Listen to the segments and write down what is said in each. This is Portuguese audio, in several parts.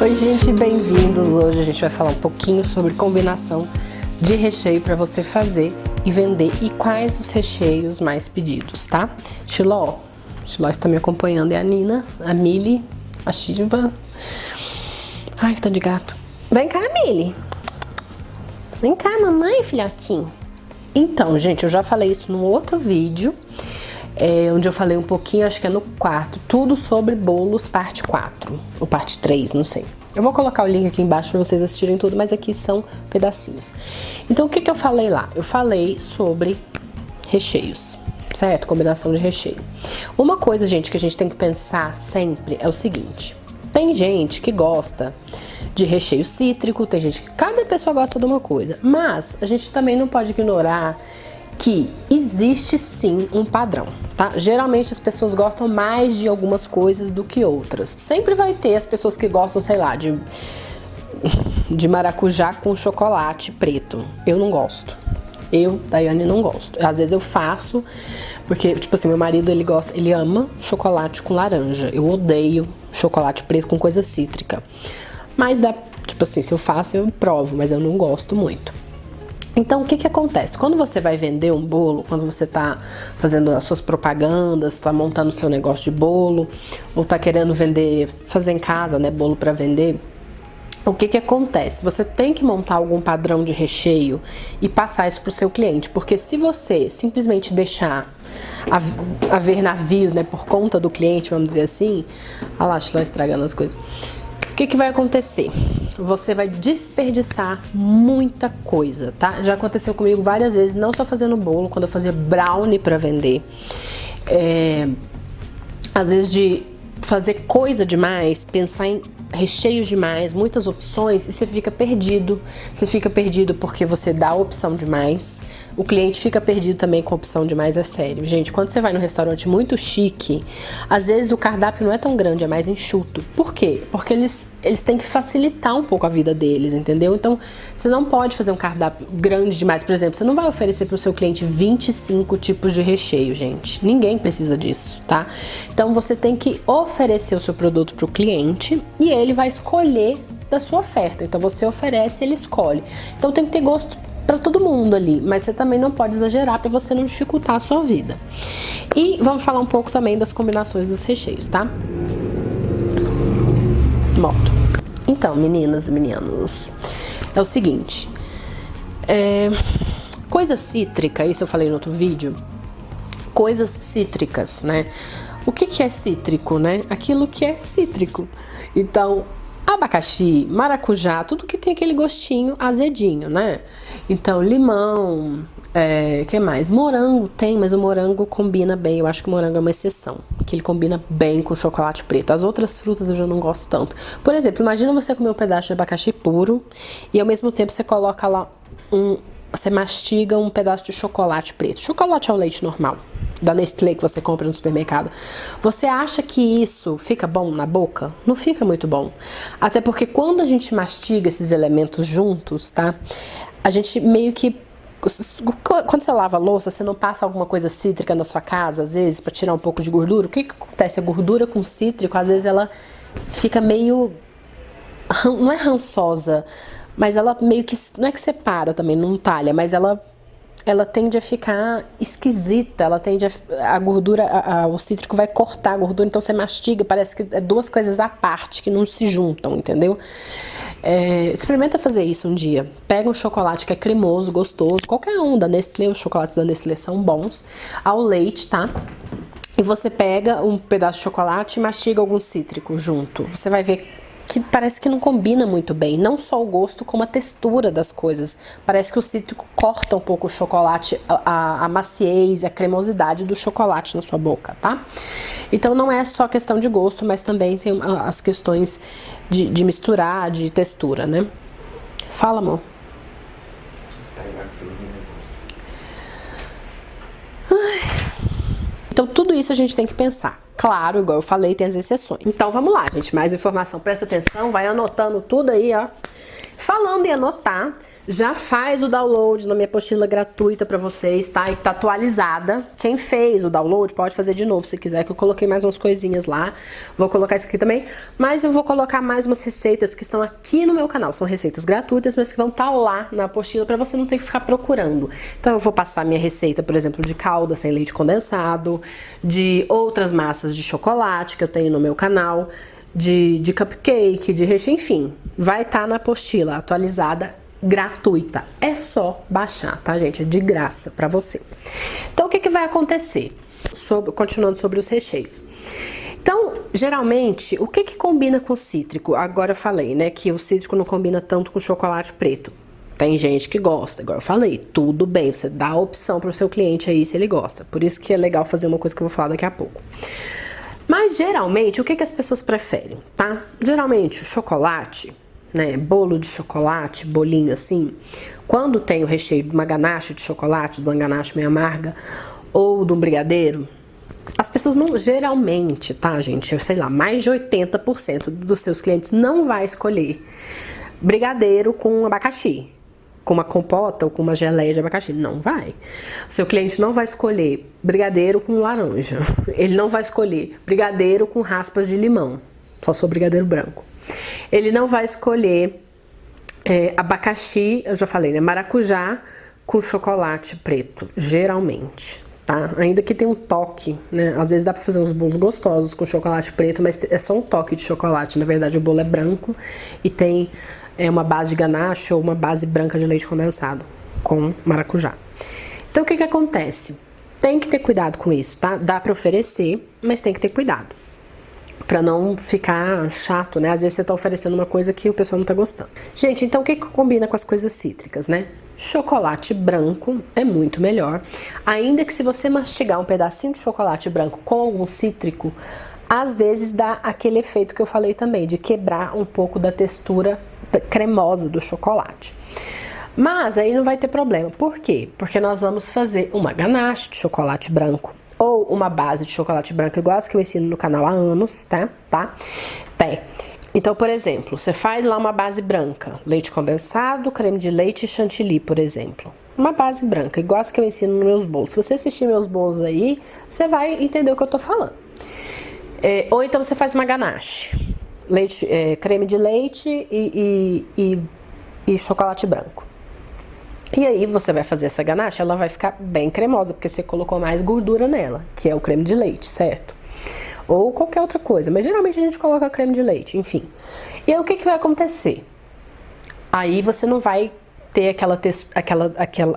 Oi gente, bem-vindos! Hoje a gente vai falar um pouquinho sobre combinação de recheio para você fazer e vender e quais os recheios mais pedidos, tá? Xiló está me acompanhando, é a Nina, a Mili, a Shiva. Ai, que tá de gato. Vem cá, Mili. Vem cá, mamãe, filhotinho. Então, gente, eu já falei isso num outro vídeo, onde eu falei um pouquinho, acho que é no quarto, tudo sobre bolos parte 4, ou parte 3, não sei. Eu vou colocar o link aqui embaixo para vocês assistirem tudo, mas aqui são pedacinhos. Então, o que eu falei lá? Eu falei sobre recheios, certo? Combinação de recheio. Uma coisa, gente, que a gente tem que pensar sempre é o seguinte. Tem gente que gosta de recheio cítrico, tem gente que... Cada pessoa gosta de uma coisa, mas a gente também não pode ignorar que existe sim um padrão, tá? Geralmente as pessoas gostam mais de algumas coisas do que outras. Sempre vai ter as pessoas que gostam, sei lá, de maracujá com chocolate preto. Eu não gosto. Eu, Daiane, não gosto. Às vezes eu faço, porque, tipo assim, meu marido, ele ama chocolate com laranja. Eu odeio chocolate preto com coisa cítrica. Mas dá, tipo assim, se eu faço, eu provo, mas eu não gosto muito. Então, o que acontece? Quando você vai vender um bolo, quando você tá fazendo as suas propagandas, tá montando o seu negócio de bolo, ou tá querendo vender, fazer em casa, né, bolo para vender, o que acontece? Você tem que montar algum padrão de recheio e passar isso pro seu cliente, porque se você simplesmente deixar haver navios, né, por conta do cliente, vamos dizer assim, olha lá, estou estragando as coisas. O que vai acontecer? Você vai desperdiçar muita coisa, tá? Já aconteceu comigo várias vezes, não só fazendo bolo, quando eu fazia brownie pra vender. Às vezes de fazer coisa demais, pensar em recheios demais, muitas opções, e você fica perdido. Você fica perdido porque você dá a opção demais. O cliente fica perdido também com a opção demais, é sério. Gente, quando você vai num restaurante muito chique, às vezes o cardápio não é tão grande, é mais enxuto. Por quê? Porque eles têm que facilitar um pouco a vida deles, entendeu? Então, você não pode fazer um cardápio grande demais. Por exemplo, você não vai oferecer para o seu cliente 25 tipos de recheio, gente. Ninguém precisa disso, tá? Então, você tem que oferecer o seu produto para o cliente e ele vai escolher da sua oferta. Então, você oferece, ele escolhe. Então, tem que ter gosto para todo mundo ali, mas você também não pode exagerar para você não dificultar a sua vida. E vamos falar um pouco também das combinações dos recheios, tá? Moto. Então, meninas e meninos, é o seguinte, coisa cítrica, isso eu falei no outro vídeo, coisas cítricas, né? O que é cítrico, né? Aquilo que é cítrico. Então, abacaxi, maracujá, tudo que tem aquele gostinho azedinho, né? Então, limão, que mais? Morango tem, mas o morango combina bem. Eu acho que o morango é uma exceção, que ele combina bem com chocolate preto. As outras frutas eu já não gosto tanto. Por exemplo, imagina você comer um pedaço de abacaxi puro e ao mesmo tempo você coloca lá você mastiga um pedaço de chocolate preto. Chocolate ao leite normal, da Nestlé que você compra no supermercado. Você acha que isso fica bom na boca? Não fica muito bom. Até porque quando a gente mastiga esses elementos juntos, tá? A gente meio que... Quando você lava a louça, você não passa alguma coisa cítrica na sua casa, às vezes, pra tirar um pouco de gordura? O que acontece? A gordura com cítrico, às vezes ela fica meio... Não é rançosa, mas ela meio que... Não é que separa também, não talha, mas ela tende a ficar esquisita, ela tende a gordura, o cítrico vai cortar a gordura, então você mastiga, parece que é duas coisas à parte, que não se juntam, entendeu? Experimenta fazer isso um dia. Pega um chocolate que é cremoso, gostoso, qualquer um da Nestlé, os chocolates da Nestlé são bons, ao leite, tá? E você pega um pedaço de chocolate e mastiga algum cítrico junto. Você vai ver que parece que não combina muito bem, não só o gosto, como a textura das coisas. Parece que o cítrico corta um pouco o chocolate, a maciez, a cremosidade do chocolate na sua boca, tá? Então não é só questão de gosto, mas também tem as questões de misturar, de textura, né? Fala, amor. Então tudo isso a gente tem que pensar. Claro, igual eu falei, tem as exceções. Então vamos lá, gente, mais informação, presta atenção, vai anotando tudo aí, ó. Falando em anotar, já faz o download na minha apostila gratuita pra vocês, tá? E tá atualizada. Quem fez o download pode fazer de novo se quiser, que eu coloquei mais umas coisinhas lá. Vou colocar isso aqui também, mas eu vou colocar mais umas receitas que estão aqui no meu canal. São receitas gratuitas, mas que vão estar lá na apostila pra você não ter que ficar procurando. Então eu vou passar minha receita, por exemplo, de calda sem leite condensado, de outras massas de chocolate que eu tenho no meu canal, de cupcake, de recheio, enfim. Vai estar na apostila atualizada, gratuita. É só baixar, tá, gente? É de graça pra você. Então, o que vai acontecer? Continuando sobre os recheios. Então, geralmente, o que combina com cítrico? Agora eu falei, né, que o cítrico não combina tanto com chocolate preto. Tem gente que gosta, igual eu falei, tudo bem, você dá a opção pro seu cliente aí se ele gosta. Por isso que é legal fazer uma coisa que eu vou falar daqui a pouco. Mas, geralmente, o que as pessoas preferem, tá? Geralmente, o chocolate, né, bolo de chocolate, bolinho assim, quando tem o recheio de uma ganache de chocolate, de uma ganache meio amarga, ou de um brigadeiro, as pessoas não, geralmente, tá, gente, eu sei lá, mais de 80% dos seus clientes não vai escolher brigadeiro com abacaxi, com uma compota ou com uma geleia de abacaxi. Não vai. O seu cliente não vai escolher brigadeiro com laranja. Ele não vai escolher brigadeiro com raspas de limão. Só sou brigadeiro branco. Ele não vai escolher abacaxi, eu já falei, né? Maracujá com chocolate preto, geralmente, tá? Ainda que tem um toque, né? Às vezes dá pra fazer uns bolos gostosos com chocolate preto, mas é só um toque de chocolate. Na verdade, o bolo é branco e tem uma base de ganache ou uma base branca de leite condensado com maracujá. Então, o que acontece? Tem que ter cuidado com isso, tá? Dá pra oferecer, mas tem que ter cuidado. Pra não ficar chato, né? Às vezes você tá oferecendo uma coisa que o pessoal não tá gostando. Gente, então o que combina com as coisas cítricas, né? Chocolate branco é muito melhor. Ainda que se você mastigar um pedacinho de chocolate branco com algum cítrico, às vezes dá aquele efeito que eu falei também, de quebrar um pouco da textura cremosa do chocolate. Mas aí não vai ter problema. Por quê? Porque nós vamos fazer uma ganache de chocolate branco ou uma base de chocolate branco igual as que eu ensino no canal há anos, tá? Então, por exemplo, você faz lá uma base branca, leite condensado, creme de leite e chantilly, por exemplo. Uma base branca, igual as que eu ensino nos meus bolos. Se você assistir meus bolos aí, você vai entender o que eu tô falando. Ou então você faz uma ganache, creme de leite e chocolate branco. E aí você vai fazer essa ganache, ela vai ficar bem cremosa, porque você colocou mais gordura nela, que é o creme de leite, certo? Ou qualquer outra coisa, mas geralmente a gente coloca creme de leite, enfim. E aí o que vai acontecer? Aí você não vai ter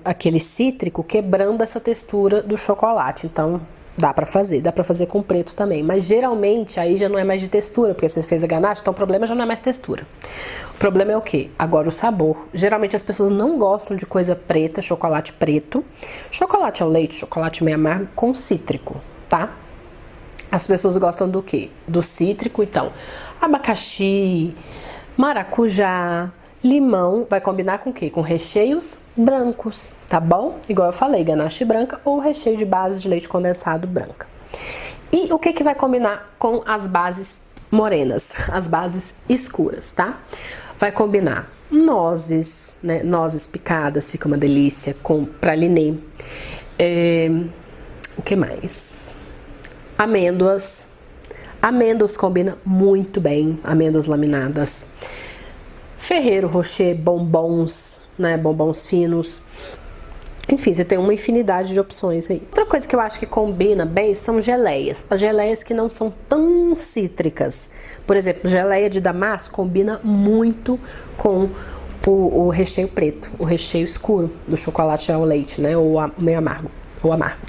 aquele cítrico quebrando essa textura do chocolate, então dá pra fazer com preto também, mas geralmente aí já não é mais de textura, porque você fez a ganache, então o problema já não é mais textura. O problema é o quê? Agora o sabor. Geralmente as pessoas não gostam de coisa preta, chocolate preto, chocolate ao leite, chocolate meio amargo com cítrico, tá? As pessoas gostam do quê? Do cítrico, então, abacaxi, maracujá, limão, vai combinar com o quê? Com recheios brancos, tá bom? Igual eu falei, ganache branca ou recheio de base de leite condensado branca. E o que vai combinar com as bases morenas, as bases escuras, tá? Vai combinar nozes, né? Nozes picadas, fica uma delícia, com pralinê. O que mais? Amêndoas. Amêndoas combina muito bem, amêndoas laminadas. Ferrero Rocher, bombons, né, bombons finos. Enfim, você tem uma infinidade de opções aí. Outra coisa que eu acho que combina bem são geleias. As geleias que não são tão cítricas. Por exemplo, geleia de damasco combina muito com o recheio preto, o recheio escuro do chocolate ao leite, né, ou meio amargo, ou amargo.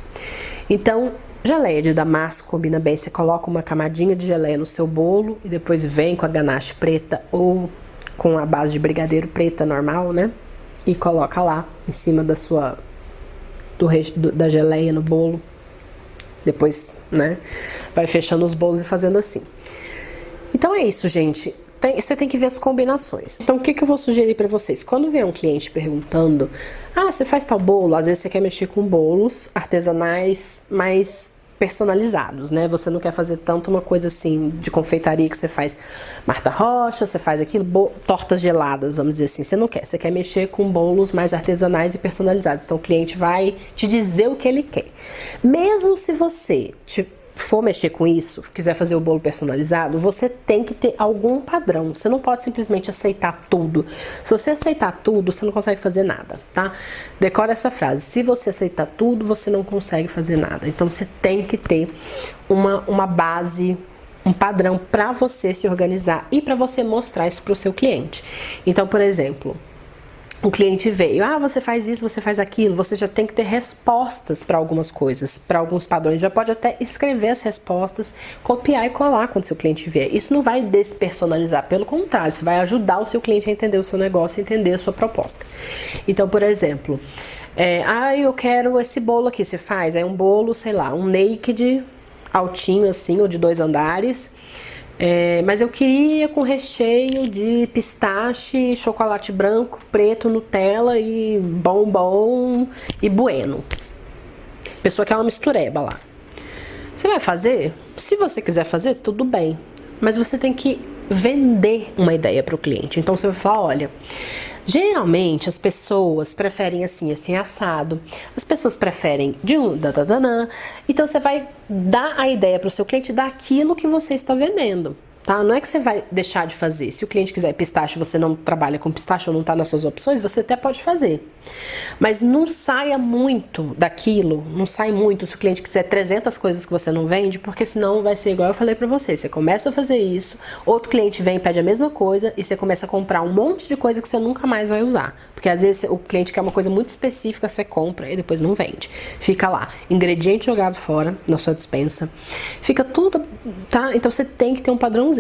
Então, geleia de damasco combina bem. Você coloca uma camadinha de geleia no seu bolo e depois vem com a ganache preta ou com a base de brigadeiro preta normal, né? E coloca lá em cima da geleia no bolo. Depois, né? Vai fechando os bolos e fazendo assim. Então é isso, gente. Você tem que ver as combinações. Então o que eu vou sugerir pra vocês? Quando vier um cliente perguntando: ah, você faz tal bolo? Às vezes você quer mexer com bolos artesanais mais personalizados, né? Você não quer fazer tanto uma coisa assim de confeitaria que você faz Marta Rocha, você faz aquilo, tortas geladas, vamos dizer assim. Você não quer, você quer mexer com bolos mais artesanais e personalizados. Então o cliente vai te dizer o que ele quer. Mesmo se você for mexer com isso, quiser fazer o bolo personalizado, você tem que ter algum padrão. Você não pode simplesmente aceitar tudo. Se você aceitar tudo, você não consegue fazer nada, tá? Decora essa frase. Se você aceitar tudo, você não consegue fazer nada. Então você tem que ter uma base, um padrão para você se organizar e para você mostrar isso para o seu cliente. Então, por exemplo, o cliente veio, você faz isso, você faz aquilo, você já tem que ter respostas para algumas coisas, para alguns padrões. Já pode até escrever as respostas, copiar e colar quando seu cliente vier. Isso não vai despersonalizar, pelo contrário, isso vai ajudar o seu cliente a entender o seu negócio, a entender a sua proposta. Então, por exemplo, eu quero esse bolo aqui, você faz, é um bolo, sei lá, um naked altinho assim, ou de 2 andares, mas eu queria com recheio de pistache, chocolate branco, preto, Nutella e bombom e bueno. A pessoa quer uma mistureba lá. Você vai fazer? Se você quiser fazer, tudo bem. Mas você tem que vender uma ideia para o cliente. Então você vai falar, olha, geralmente as pessoas preferem assim, assim, assado. As pessoas preferem de um dadadana. Então você vai dar a ideia para o seu cliente daquilo que você está vendendo. Tá? Não é que você vai deixar de fazer. Se o cliente quiser pistache, você não trabalha com pistache ou não está nas suas opções, você até pode fazer. Mas não saia muito daquilo, não sai muito se o cliente quiser 300 coisas que você não vende, porque senão vai ser igual eu falei pra você. Você começa a fazer isso, outro cliente vem e pede a mesma coisa e você começa a comprar um monte de coisa que você nunca mais vai usar. Porque às vezes o cliente quer uma coisa muito específica, você compra e depois não vende. Fica lá, ingrediente jogado fora na sua despensa. Fica tudo, tá? Então você tem que ter um padrãozinho.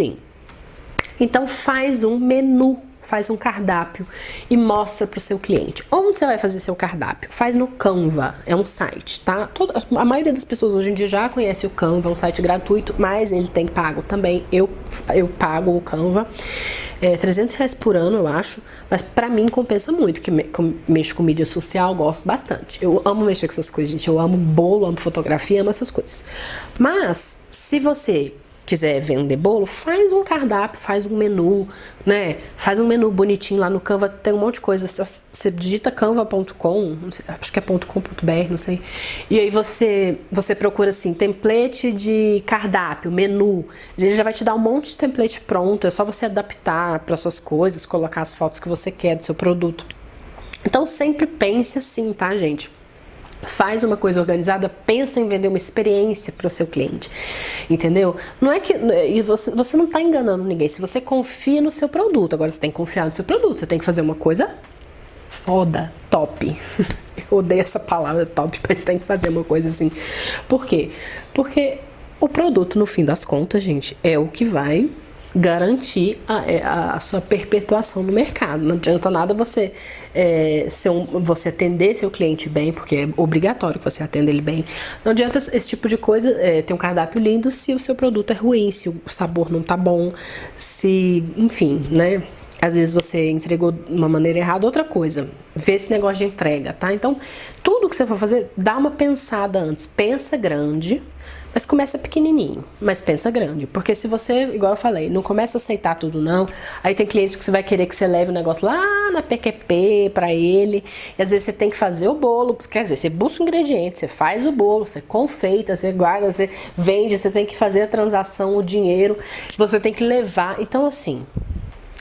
Então faz um menu, faz um cardápio e mostra para o seu cliente. Onde você vai fazer seu cardápio? Faz no Canva, é um site, tá? A maioria das pessoas hoje em dia já conhece o Canva, é um site gratuito, mas ele tem pago também. Eu pago o Canva, R$300 por ano, eu acho, mas pra mim compensa muito, que mexo com mídia social, gosto bastante. Eu amo mexer com essas coisas, gente. Eu amo bolo, amo fotografia, amo essas coisas. Mas, se você quiser vender bolo, faz um cardápio, faz um menu, né? Faz um menu bonitinho lá no Canva, tem um monte de coisa. Você digita canva.com, acho que é .com.br, não sei. E aí você procura assim, template de cardápio, menu. Ele já vai te dar um monte de template pronto, é só você adaptar para suas coisas, colocar as fotos que você quer do seu produto. Então sempre pense assim, tá, gente? Faz uma coisa organizada, pensa em vender uma experiência para o seu cliente, entendeu? Não é que você não está enganando ninguém. Se você confia no seu produto, agora você tem que confiar no seu produto, você tem que fazer uma coisa foda, top. Eu odeio essa palavra top, mas tem que fazer uma coisa assim. Por quê? Porque o produto, no fim das contas, gente, é o que vai garantir a sua perpetuação no mercado. Não adianta nada você atender seu cliente bem, porque é obrigatório que você atenda ele bem. Não adianta esse tipo de coisa, ter um cardápio lindo se o seu produto é ruim, se o sabor não tá bom, enfim, né? Às vezes você entregou de uma maneira errada. Outra coisa, vê esse negócio de entrega, tá? Então, tudo que você for fazer, dá uma pensada antes. Pensa grande, mas começa pequenininho, mas pensa grande. Porque se você, igual eu falei, não começa a aceitar tudo não, aí tem cliente que você vai querer que você leve o negócio lá na PQP pra ele, e às vezes você tem que fazer o bolo, quer dizer, você busca o ingrediente, você faz o bolo, você confeita, você guarda, você vende, você tem que fazer a transação, o dinheiro, você tem que levar. Então assim,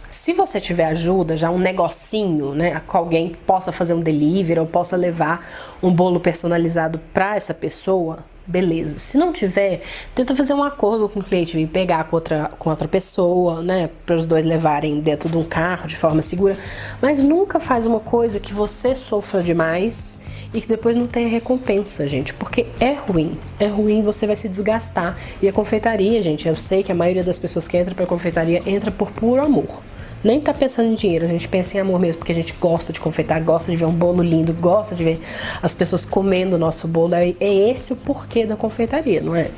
se você tiver ajuda, já um negocinho, né, com alguém que possa fazer um delivery ou possa levar um bolo personalizado para essa pessoa, beleza. Se não tiver, tenta fazer um acordo com o cliente, vir pegar com outra pessoa, né, para os dois levarem dentro de um carro de forma segura, mas nunca faz uma coisa que você sofra demais e que depois não tenha recompensa, gente, porque é ruim, você vai se desgastar. E a confeitaria, gente, eu sei que a maioria das pessoas que entra para confeitaria entra por puro amor. Nem tá pensando em dinheiro, a gente pensa em amor mesmo, porque a gente gosta de confeitar, gosta de ver um bolo lindo, gosta de ver as pessoas comendo o nosso bolo. É esse o porquê da confeitaria, não é?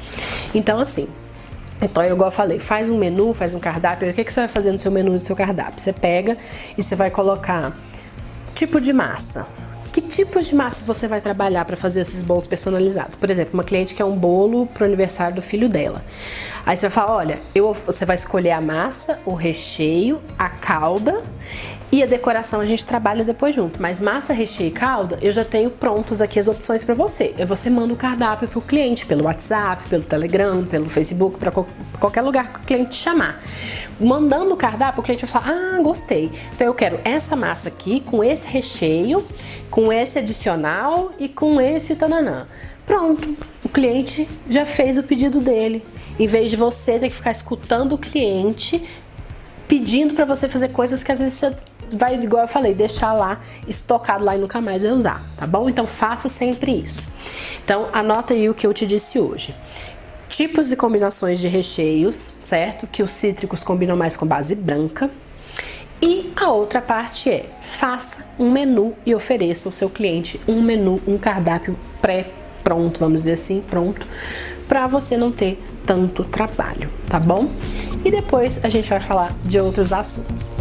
Então, assim, igual eu falei, faz um menu, faz um cardápio. O que você vai fazer no seu menu, no seu cardápio? Você pega e você vai colocar tipo de massa. Que tipos de massa você vai trabalhar para fazer esses bolos personalizados? Por exemplo, uma cliente quer um bolo pro aniversário do filho dela. Aí você vai falar, olha, você vai escolher a massa, o recheio, a calda e a decoração a gente trabalha depois junto. Mas massa, recheio e calda, eu já tenho prontos aqui as opções para você. Aí você manda o cardápio pro cliente pelo WhatsApp, pelo Telegram, pelo Facebook, para qualquer lugar que o cliente chamar. Mandando o cardápio, o cliente vai falar, ah, gostei. Então eu quero essa massa aqui, com esse recheio, com esse adicional e com esse tananã. Pronto, o cliente já fez o pedido dele. Em vez de você ter que ficar escutando o cliente, pedindo para você fazer coisas que às vezes você vai, igual eu falei, deixar lá estocado lá e nunca mais vai usar, tá bom? Então faça sempre isso. Então anota aí o que eu te disse hoje. Tipos e combinações de recheios, certo? Que os cítricos combinam mais com base branca. E a outra parte é, faça um menu e ofereça ao seu cliente um menu, um cardápio pré-pronto, vamos dizer assim, pronto, para você não ter tanto trabalho, tá bom? E depois a gente vai falar de outros assuntos.